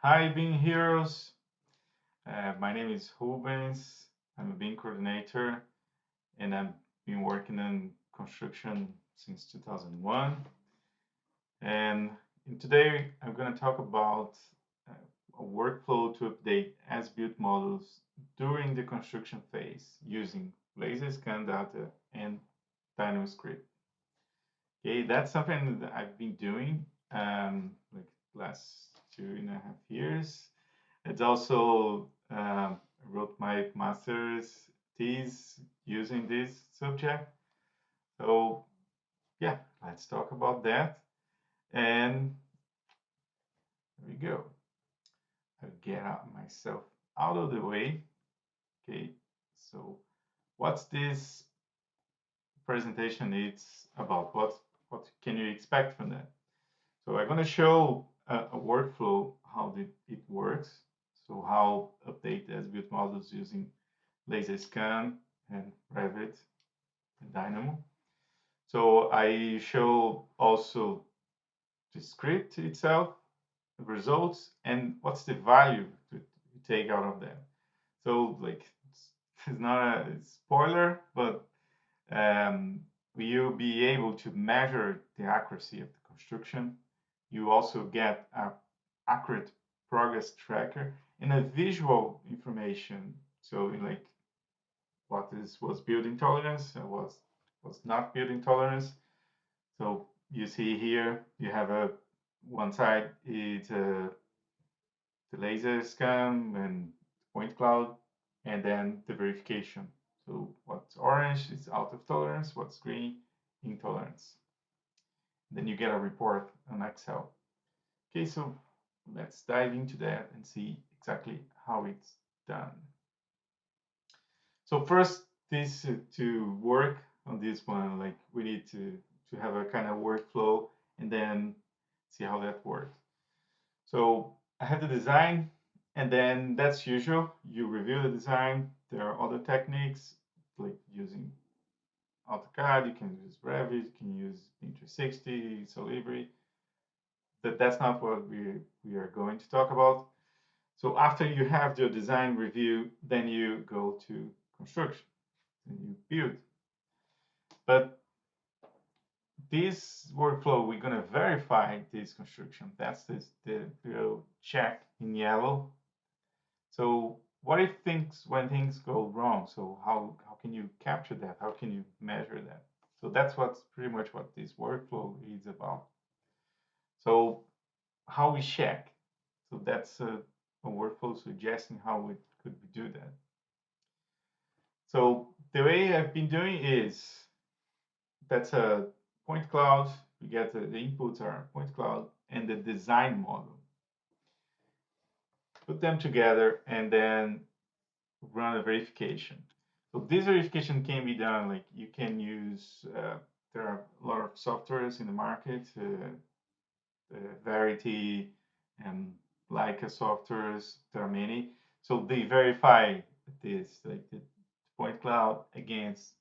Hi, BIM Heroes. My name is Rubens. I'm a BIM coordinator, and I've been working in construction since 2001. And today I'm going to talk about uh, a workflow to update as-built models during the construction phase using laser scan data and Dynamo script. Okay, that's something that I've been doing like last 2.5 years. It's also wrote my master's thesis using this subject. So yeah, let's talk about that. And there we go. I'll get myself out of the way. Okay, so what's this presentation it's about? What can you expect from that? So I'm going to show a workflow, how it works. So how update as-built models using laser scan and Revit and Dynamo. So I show also the script itself, the results, and what's the value to take out of that. So like it's not a spoiler, but you'll be able to measure the accuracy of the construction. You also get a accurate progress tracker and a visual information. So like was building tolerance and was not building tolerance. So you see here you have a one side is the laser scan and point cloud, and then the verification. So what's orange is out of tolerance, what's green in tolerance. Then you get a report on Excel. Okay, so let's dive into that and see exactly how it's done. So first, this to work on this one, like we need to have a kind of workflow and then see how that works. So I have the design, and then that's usual. You review the design. There are other techniques like using AutoCAD. You can use Revit. You can use P360, Solibri. That's not what we are going to talk about. So after you have your design review, then you go to construction and you build. But this workflow, we're going to verify this construction. That's the real check in yellow. So what if when things go wrong? So how can you capture that? How can you measure that? So that's what's pretty much what this workflow is about. So how we check. So that's a workflow suggesting how we could do that. So the way I've been doing is that's a point cloud. We get the inputs are point cloud and the design model. Put them together and then run a verification. So this verification can be done like you can use. There are a lot of softwares in the market, Verity and Leica softwares. There are many. So they verify this, like the point cloud against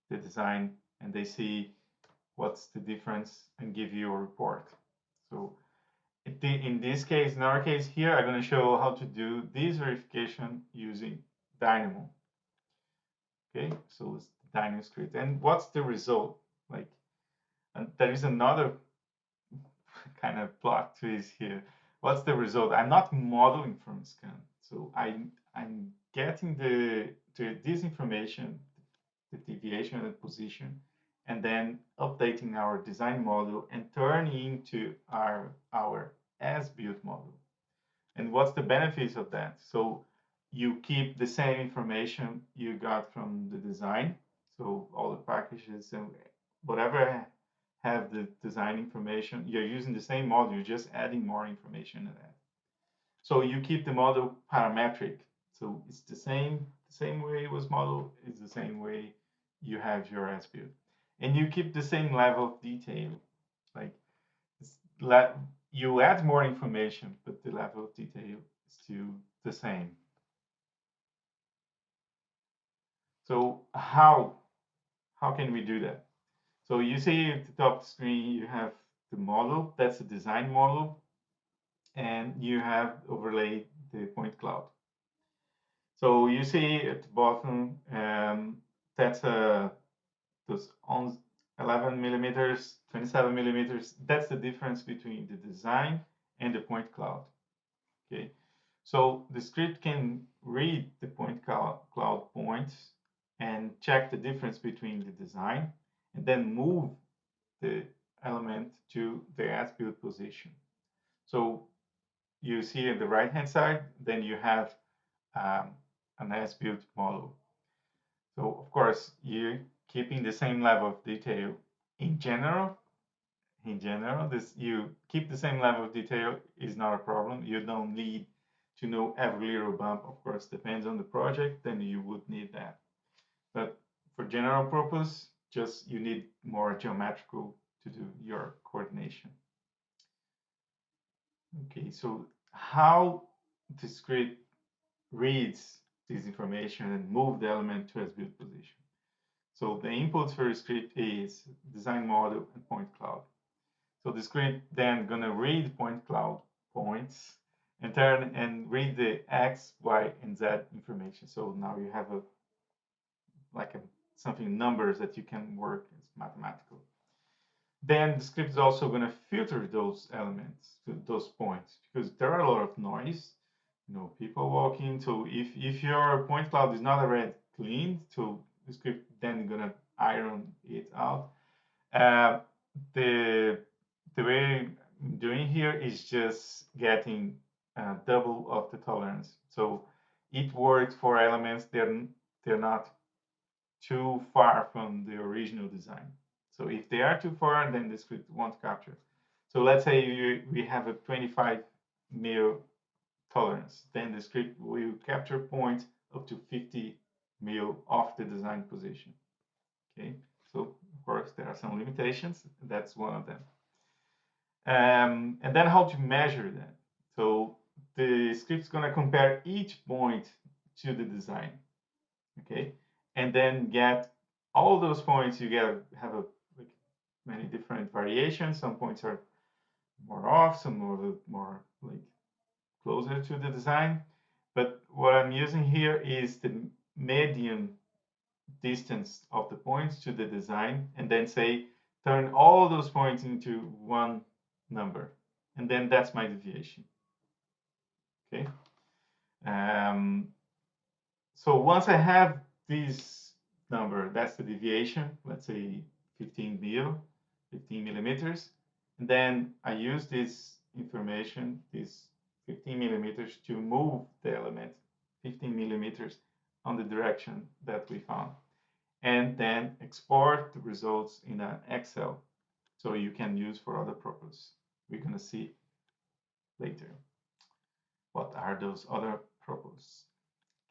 the design, and they see what's the difference and give you a report. So in this case, in our case here, I'm going to show how to do this verification using Dynamo. Okay, so it's the Dynamo script. And what's the result? Like, and there is another kind of plot twist here. What's the result? I'm not modeling from scan. So I'm getting this information, the deviation and position, and then updating our design model and turning into our as-built model. And what's the benefits of that? So you keep the same information you got from the design. So all the packages and whatever have the design information, you're using the same model, you're just adding more information to that. So you keep the model parametric. So it's the same way it was modeled, it's the same way you have your as-built. And you keep the same level of detail. Like you add more information, but the level of detail is still the same. So how can we do that? So you see at the top screen you have the model. That's a design model. and you have overlaid the point cloud. So you see at the bottom, that's those on 11 millimeters, 27 millimeters. That's the difference between the design and the point cloud. Okay, so the script can read the point cloud points and check the difference between the design, and then move the element to the as-built position. So you see at the right-hand side, then you have an as-built model. So of course, you keeping the same level of detail in general. This you keep the same level of detail is not a problem. You don't need to know every little bump. Of course, depends on the project, then you would need that. But for general purpose, just you need more geometrical to do your coordination. Okay, so how the script reads this information and move the element to its build position. So the inputs for the script is design model and point cloud. So the script then gonna read point cloud points and turn and read the X, Y, and Z information. So now you have something numbers that you can work as mathematical. Then the script is also going to filter those elements, those points, because there are a lot of noise. People walking. So if your point cloud is not already cleaned, so the script then gonna iron it out. The the way I'm doing here is just getting double of the tolerance. So it works for elements they're not too far from the original design. So if they are too far, then the script won't capture. So let's say we have a 25 mil tolerance, then the script will capture points up to 50 mil off the design position. Okay, so of course there are some limitations. That's one of them. And then how to measure that. So the script's gonna compare each point to the design. Okay, and then get all those points. You have many different variations. Some points are more off, some more like closer to the design. But what I'm using here is the median distance of the points to the design, and then say turn all those points into one number, and then that's my deviation. Okay. So once I have this number, that's the deviation, let's say 15 millimeters, and then I use this information, this 15 millimeters, to move the element 15 millimeters on the direction that we found, and then export the results in an Excel, so you can use for other purposes. We're going to see later what are those other purposes.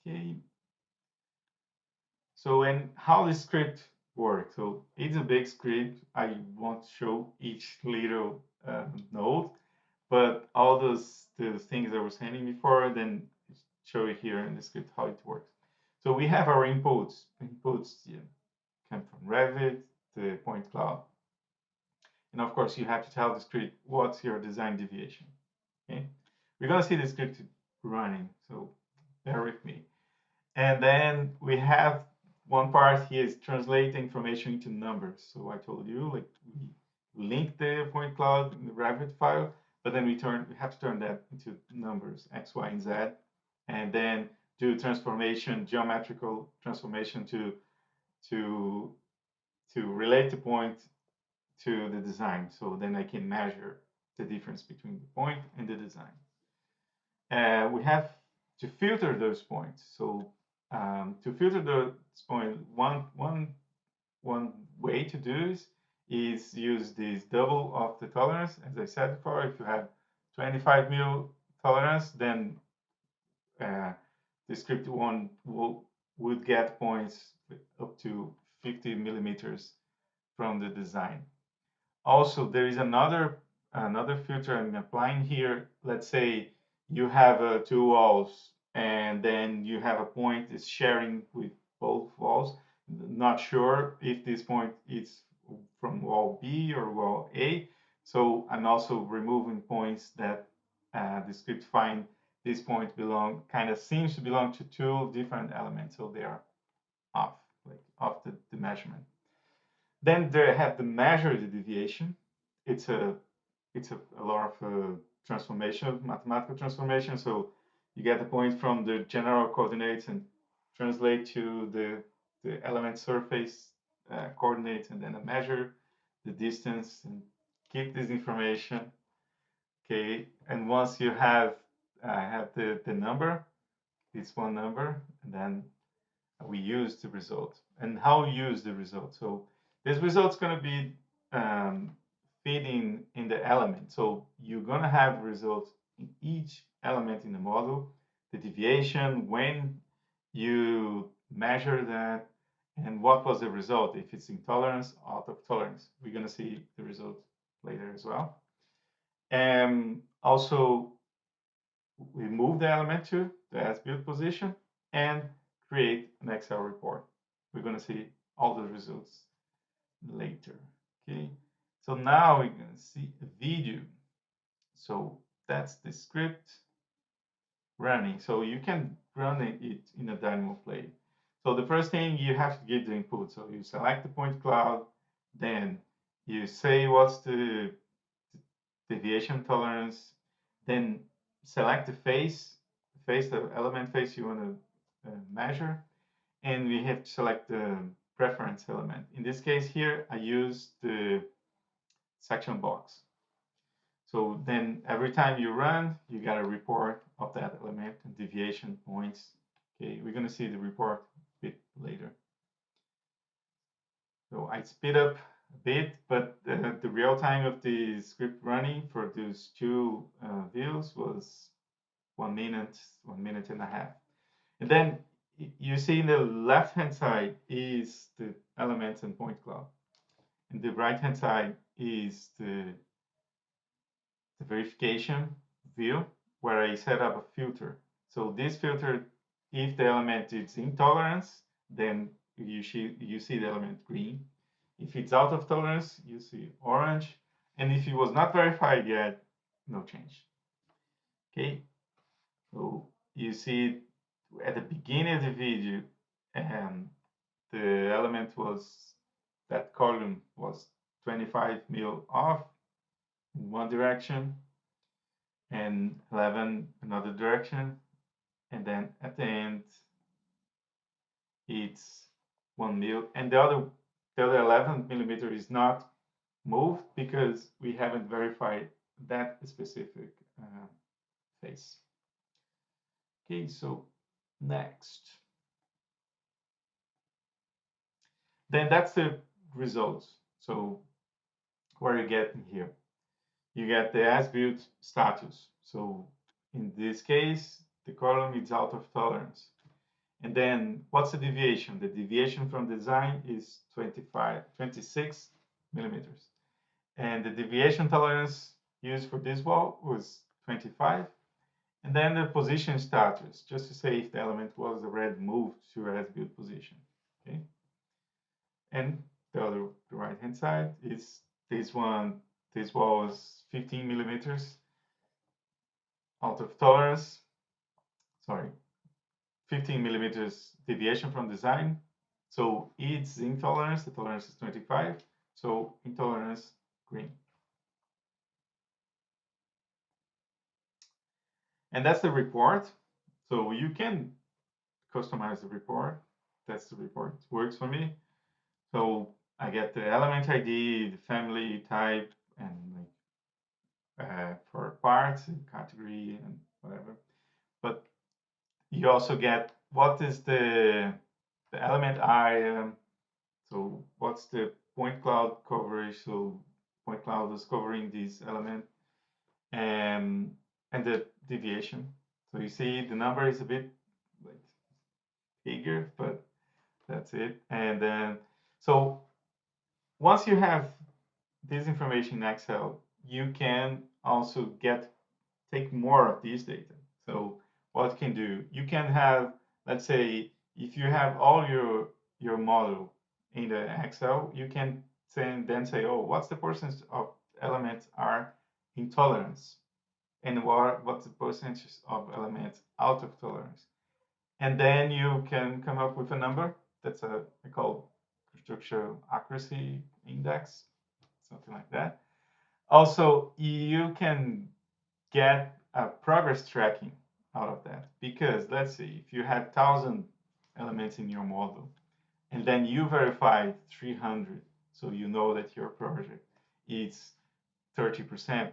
Okay. So, and how the script works. So it's a big script. I won't show each little node, but all the things I was handing before, then show you here in the script how it works. So we have our inputs. Inputs come from Revit, the point cloud. And of course, you have to tell the script what's your design deviation. Okay, we're gonna see the script running, so bear with me. And then we have one part here is translate information into numbers. So I told you, like, we link the point cloud in the Revit file, but then we have to turn that into numbers, X, Y, and Z, and then do transformation, geometrical transformation to relate the point to the design. So then I can measure the difference between the point and the design. We have to filter those points. So to filter those points, one way to do is use this double of the tolerance. As I said before, if you have 25 mil tolerance, then the script one would get points up to 50 millimeters from the design. Also, there is another filter I'm applying here. Let's say you have two walls, and then you have a point is sharing with both walls. Not sure if this point is from wall B or wall A. So I'm also removing points that the script find this point seems to belong to two different elements, so they are off, like off the measurement. Then they have to measure the deviation. It's a lot of transformation, mathematical transformation. So you get the point from the general coordinates and translate to the element surface coordinates, and then measure the distance and keep this information. Okay, and once you have the number, this one number, and then we use the result. And how we use the result? So this result's going to be fitting in the element. So you're going to have results in each element in the model, the deviation, when you measure that, and what was the result, if it's in tolerance, out of tolerance. We're going to see the result later as well. And also, we move the element to the as-built position and create an Excel report. We're going to see all the results later. Okay, so now we're going to see a video. So that's the script running. So you can run it in a Dynamo play. So the first thing, you have to give the input. So you select the point cloud, then you say what's the deviation tolerance, then select the the element face you want to measure, and we have to select the preference element. In this case here, I use the section box. So then every time you run, you get a report of that element and deviation points. Okay, we're going to see the report a bit later. So I speed up a bit, but the real time of the script running for those two views was 1 minute, 1.5 minutes. And then you see in the left-hand side is the elements and point cloud. And the right-hand side is the verification view, where I set up a filter. So this filter, if the element is in tolerance, then you see the element green. If it's out of tolerance, you see orange. And if it was not verified yet, no change. Okay, so you see at the beginning of the video, the element was, that column was 25 mil off in one direction and 11 another direction, and then at the end it's 1 mil, and the other 11 millimeter is not moved because we haven't verified that specific face. Okay, so next. Then that's the results. So what are you getting here? You get the as-built status. So in this case, the column is out of tolerance. And then what's the deviation? The deviation from design is 26 millimeters. And the deviation tolerance used for this wall was 25. And then the position status, just to say if the element was already moved to as-built position. Okay. And the right-hand side is this one. This wall was 15 millimeters out of tolerance. Sorry, 15 millimeters deviation from design. So it's intolerance. The tolerance is 25. So intolerance, green. And that's the report. So you can customize the report. That's the report. It works for me. So I get the element ID, the family type, and for parts, category, and whatever. But you also get what is the element item. So what's the point cloud coverage? So point cloud is covering this element, and the deviation. So you see the number is a bit like bigger, but that's it. And then so once you have this information in Excel, you can also take more of these data. So what you can do, you can have, let's say, if you have all your model in the Excel, you can then say, oh, what's the percentage of elements are in tolerance? and what's the percentage of elements out of tolerance. And then you can come up with a number that's I call construction accuracy index, something like that. Also, you can get a progress tracking out of that, because let's say if you have 1,000 elements in your model and then you verify 300, so you know that your project is 30%.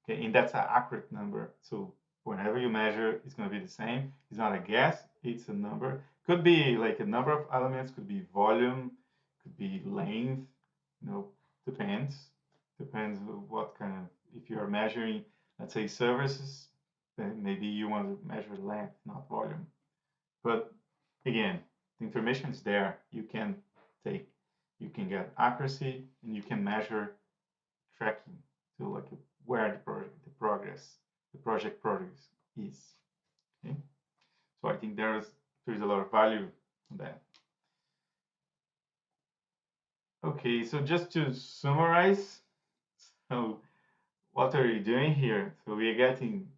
Okay, and that's an accurate number. So whenever you measure, it's going to be the same. It's not a guess, it's a number. Could be like a number of elements, could be volume, could be length, you know, depends. Depends what kind of, if you're measuring, let's say, services, then maybe you want to measure length, not volume. But again, the information is there. You can take, you can get accuracy, and you can measure tracking to like where the project progress is. Okay, so I think there's a lot of value in that. Okay, so just to summarize, so what are you doing here? So we are getting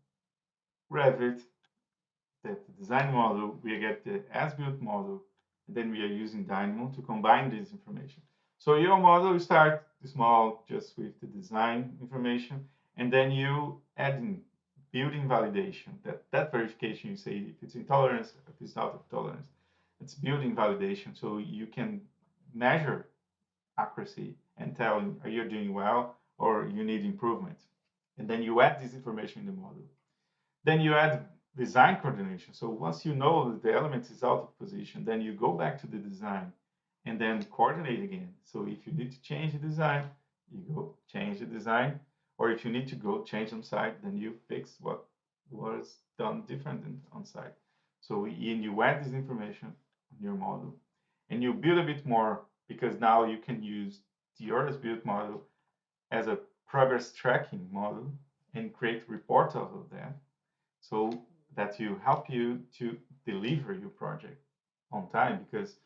Revit, the design model, we get the as-built model, and then we are using Dynamo to combine this information. So your model start small, just with the design information, and then you add in building validation. That verification, you say if it's in tolerance, if it's out of tolerance. It's building validation, so you can measure accuracy and tell are you doing well or you need improvement. And then you add this information in the model. Then you add design coordination. So once you know that the element is out of position, then you go back to the design and then coordinate again. So if you need to change the design, you go change the design. Or if you need to go change on site, then you fix what was done different on site. So you add this information on your model and you build a bit more, because now you can use your built model as a progress tracking model and create reports out of that, so that you help you to deliver your project on time. Because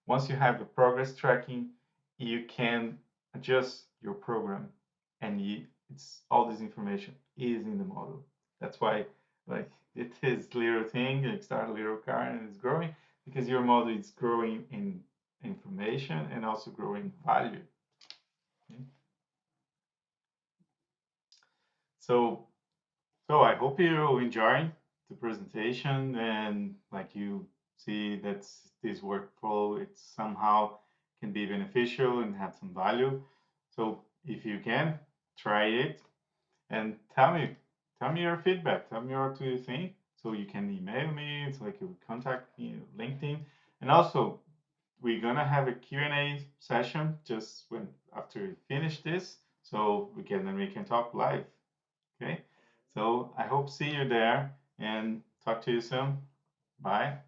once you have the progress tracking, you can adjust your program, and it's all this information is in the model. That's why, like, it is little thing, like start a little car and it's growing, because your model is growing in information and also growing value. Okay? So So I hope you enjoy the presentation, and like you see that this workflow it somehow can be beneficial and have some value. So if you can, try it and tell me your feedback. Tell me what you think. So you can email me. It's like you contact me on LinkedIn, and also we're gonna have a Q&A session just when after we finish this, so we can talk live. Okay, so I hope see you there and talk to you soon. Bye.